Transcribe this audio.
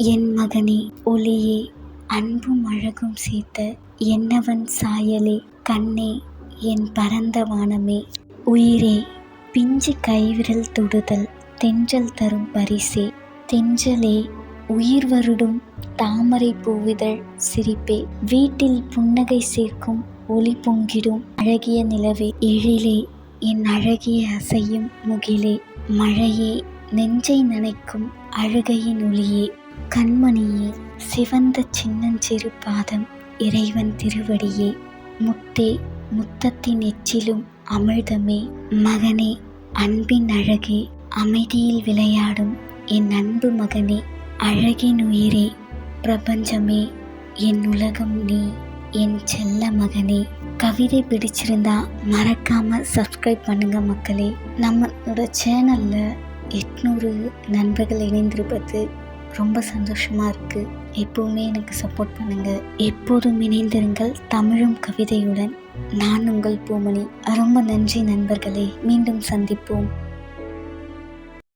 என் மகனே ஒளியே, அன்பும் அழகும் சேர்த்த என்னவன் சாயலே, கண்ணே என் பரந்த வானமே, உயிரே பிஞ்சு கைவிரல் தொடுதல் தென்றல் தரும் பரிசே, தென்றலே உயிர் வருடும் தாமரை பூவிதழ் சிரிப்பே, வீட்டில் புன்னகை சேர்க்கும் ஒளி பொங்கிடும் அழகிய நிலவே, எழிலே என் அழகிய அசையும் முகிலே, மழையே நெஞ்சை நனைக்கும் அழுகையின் ஒளியே, கண்மணியே சிவந்த சின்னஞ்சிறு பாதம் இறைவன் திருவடியே, முத்தே முத்தத்தின் எச்சிலும் அமிழ்தமே, மகனே அன்பின் அழகே, அமைதியில் விளையாடும் என் அன்பு மகனே, அழகின் உயிரே, பிரபஞ்சமே, என் உலகம் நீ, என் செல்ல மகனே. கவிதை பிடிச்சிருந்தா மறக்காம சப்ஸ்கிரைப் பண்ணுங்க மக்களே. நம்மளோட சேனல்ல 800 நண்பர்கள் இணைந்திருப்பது ரொம்ப சந்தோஷமா இருக்கு. எப்பவுமே எனக்கு சப்போர்ட் பண்ணுங்க. எப்போதும் இணைந்திருங்கள் தமிழும் கவிதையுடன். நான் உங்கள் பூமணி. ரொம்ப நன்றி நண்பர்களே. மீண்டும் சந்திப்போம்.